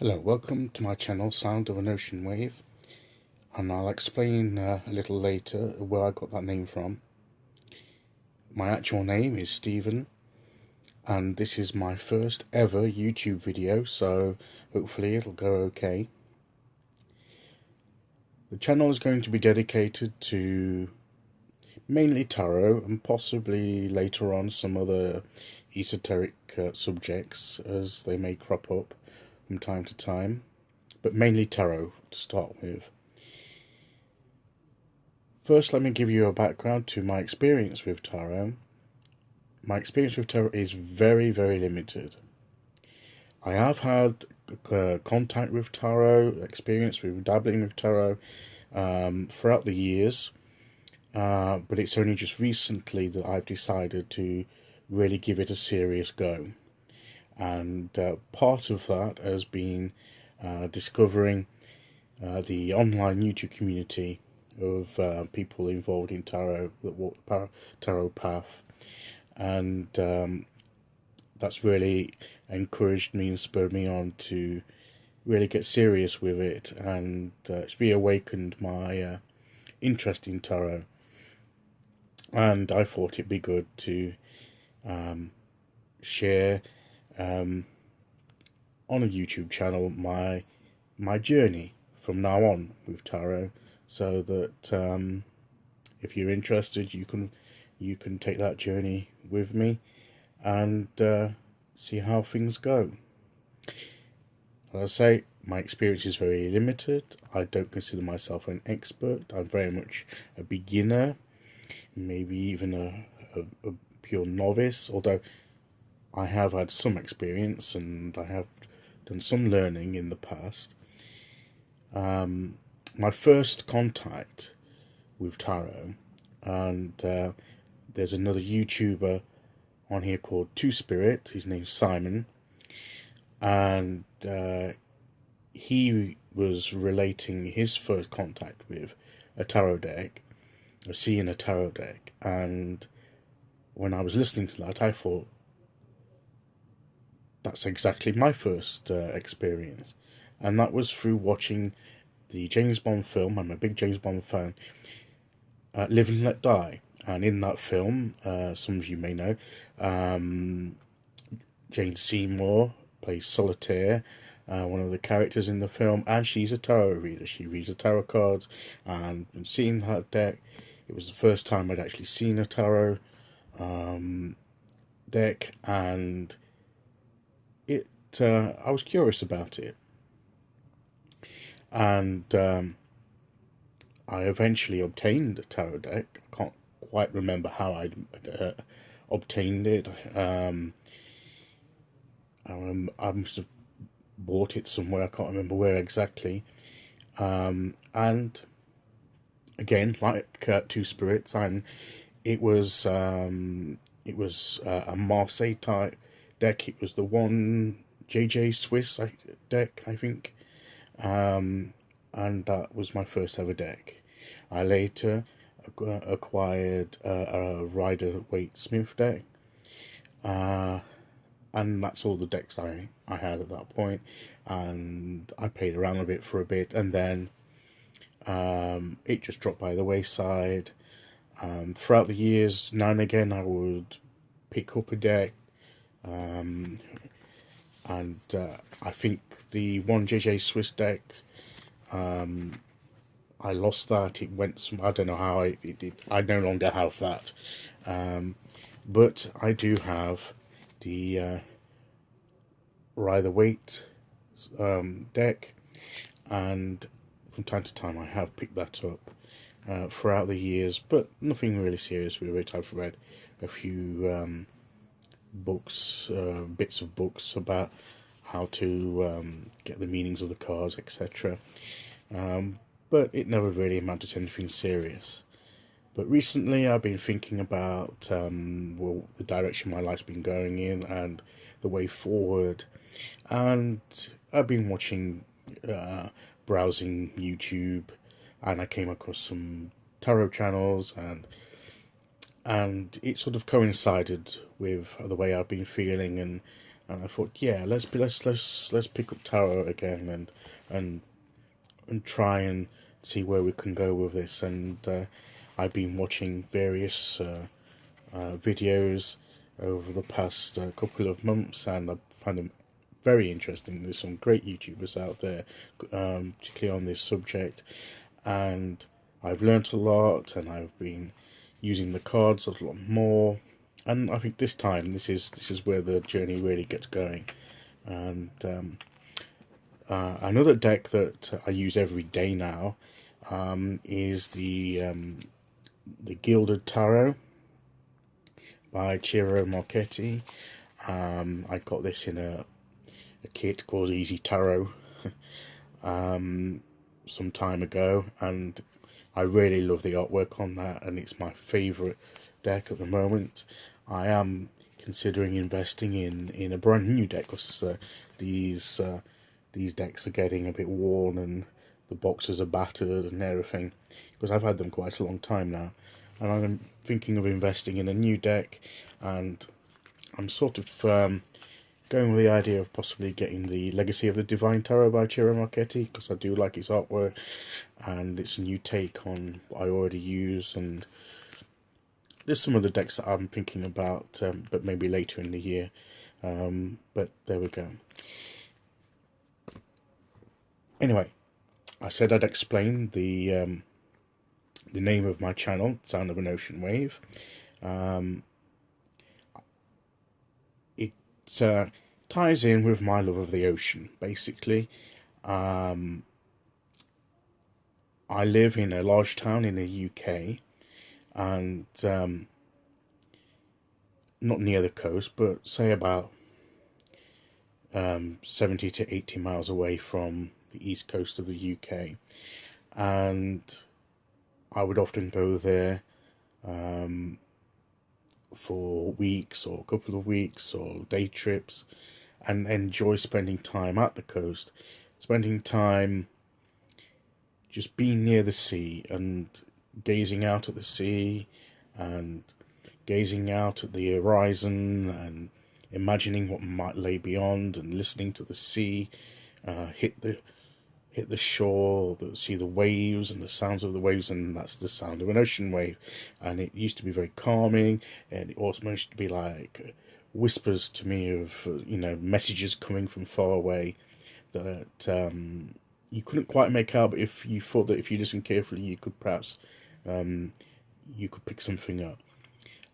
Hello, welcome to my channel, Sound of an Ocean Wave, and I'll explain a little later where I got that name from. My actual name is Stephen, and this is my first ever YouTube video, so hopefully it'll go okay. The channel is going to be dedicated to mainly tarot and possibly later on some other esoteric subjects as they may crop up from time to time, but mainly tarot to start with. First, let me give you a background to my experience with tarot. My experience with tarot is very, very limited. I have had contact with tarot, experience with dabbling with tarot throughout the years, but it's only just recently that I've decided to really give it a serious go. And part of that has been discovering the online YouTube community of people involved in tarot that walk the tarot path, and that's really encouraged me and spurred me on to really get serious with it, and it's reawakened my interest in tarot, and I thought it'd be good to share on a YouTube channel my journey from now on with tarot, so that if you're interested, you can take that journey with me and see how things go. As I say, my experience is very limited. I don't consider myself an expert. I'm very much a beginner, maybe even a pure novice, although I have had some experience and I have done some learning in the past. My first contact with tarot, and there's another YouTuber on here called Two Spirit. His name's Simon, and he was relating his first contact with a tarot deck, seeing a tarot deck, and when I was listening to that, I thought, that's exactly my first experience, and that was through watching the James Bond film. I'm a big James Bond fan, Live and Let Die. And in that film, some of you may know, Jane Seymour plays Solitaire, one of the characters in the film, and she's a tarot reader. She reads the tarot cards, and seeing that deck, it was the first time I'd actually seen a tarot deck, and I was curious about it. And I eventually obtained a tarot deck. I can't quite remember how I obtained it. I must have bought it somewhere. I can't remember where exactly. And again, like Two Spirits, and it was a Marseille type deck. It was the one JJ Swiss deck, I think. And that was my first ever deck. I later acquired a Rider-Waite-Smith deck, and that's all the decks I had at that point. And I played around a bit for a bit, and then it just dropped by the wayside. Throughout the years, now and again, I would pick up a deck, and I think the one JJ Swiss deck, I lost that. It went, I don't know how it did. I no longer have that. But I do have the Rider-Waite deck, and from time to time I have picked that up throughout the years, but nothing really serious with it. I've read a few books, bits of books about how to get the meanings of the cards, etc. But it never really amounted to anything serious. But recently I've been thinking about well, the direction my life's been going in and the way forward. And I've been watching, browsing YouTube, and I came across some tarot channels, and it sort of coincided with the way I've been feeling, and and I thought, yeah, let's pick up tarot again and try and see where we can go with this. And I've been watching various videos over the past couple of months, and I find them very interesting. There's some great YouTubers out there, particularly on this subject, and I've learnt a lot, and I've been using the cards a lot more. And I think this time, this is where the journey really gets going. And another deck that I use every day now is the Gilded Tarot by Ciro Marchetti. I got this in a kit called Easy Tarot some time ago, and I really love the artwork on that, and it's my favourite deck at the moment. I am considering investing in a brand new deck, because these decks are getting a bit worn and the boxes are battered and everything, because I've had them quite a long time now, and I'm thinking of investing in a new deck. And I'm sort of going with the idea of possibly getting the Legacy of the Divine Tarot by Ciro Marchetti, because I do like his artwork, and it's a new take on what I already use. And there's some other decks that I'm thinking about, but maybe later in the year. But there we go. Anyway, I said I'd explain the name of my channel, Sound of an Ocean Wave. It ties in with my love of the ocean, basically. I live in a large town in the UK, and not near the coast, but say about 70 to 80 miles away from the east coast of the UK. And I would often go there for weeks or a couple of weeks or day trips, and enjoy spending time at the coast, spending time just being near the sea and gazing out at the sea and gazing out at the horizon and imagining what might lay beyond, and listening to the sea hit the shore, see the waves and the sounds of the waves, and that's the sound of an ocean wave. And it used to be very calming, and it also managed to be like whispers to me of messages coming from far away that you couldn't quite make out, but if you thought that if you listened carefully, you could perhaps you could pick something up.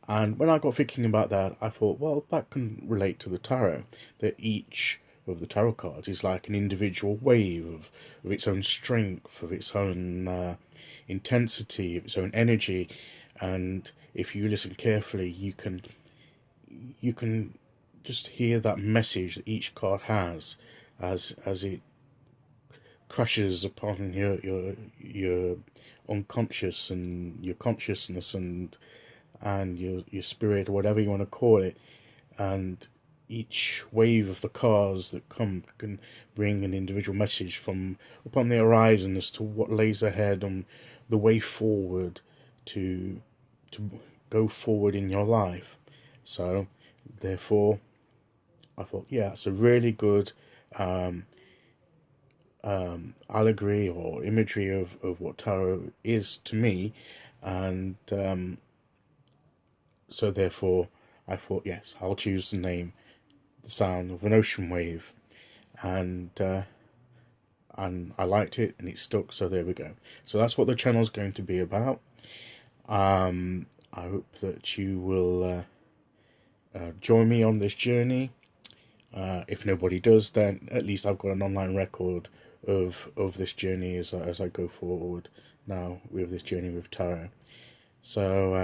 And when I got thinking about that, I thought, well, that can relate to the tarot, that each of the tarot cards is like an individual wave of its own strength, of its own intensity, of its own energy. And if you listen carefully, you can just hear that message that each card has as it crashes upon your unconscious and your consciousness and your spirit, or whatever you want to call it. And each wave of the cards that come can bring an individual message from upon the horizon as to what lays ahead on the way forward to go forward in your life. So therefore I thought, yeah, it's a really good allegory or imagery of what tarot is to me. And so therefore I thought, yes, I'll choose the name, The Sound of an Ocean Wave. And I liked it, and it stuck, so there we go. So that's what the channel's going to be about. I hope that you will join me on this journey. If nobody does, then at least I've got an online record of this journey as I go forward now with this journey with tarot. So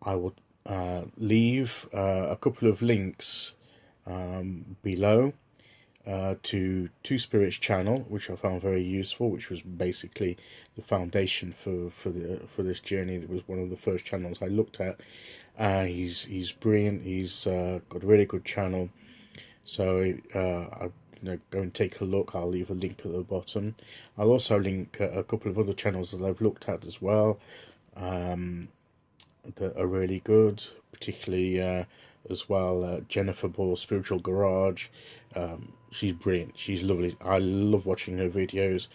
I will leave a couple of links below to Two Spirits channel, which I found very useful, which was basically the foundation for this journey. It was one of the first channels I looked at. He's brilliant. He's got a really good channel. So I'll go and take a look. I'll leave a link at the bottom. I'll also link a couple of other channels that I've looked at as well, that are really good, particularly as well, Jennifer Ball, Spiritual Garage. She's brilliant. She's lovely. I love watching her videos.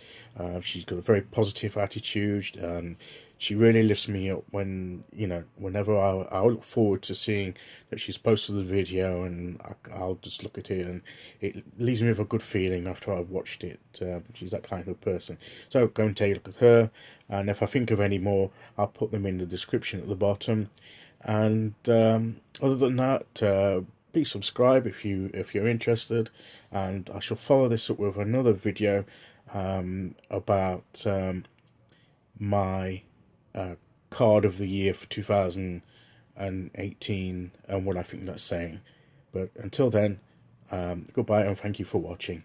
She's got a very positive attitude, and she really lifts me up when, whenever I look forward to seeing that she's posted the video, and I'll just look at it and it leaves me with a good feeling after I've watched it. She's that kind of person. So go and take a look at her, and if I think of any more, I'll put them in the description at the bottom. And other than that, please subscribe if you're interested, and I shall follow this up with another video about my card of the year for 2018 and what I think that's saying. But until then, goodbye and thank you for watching.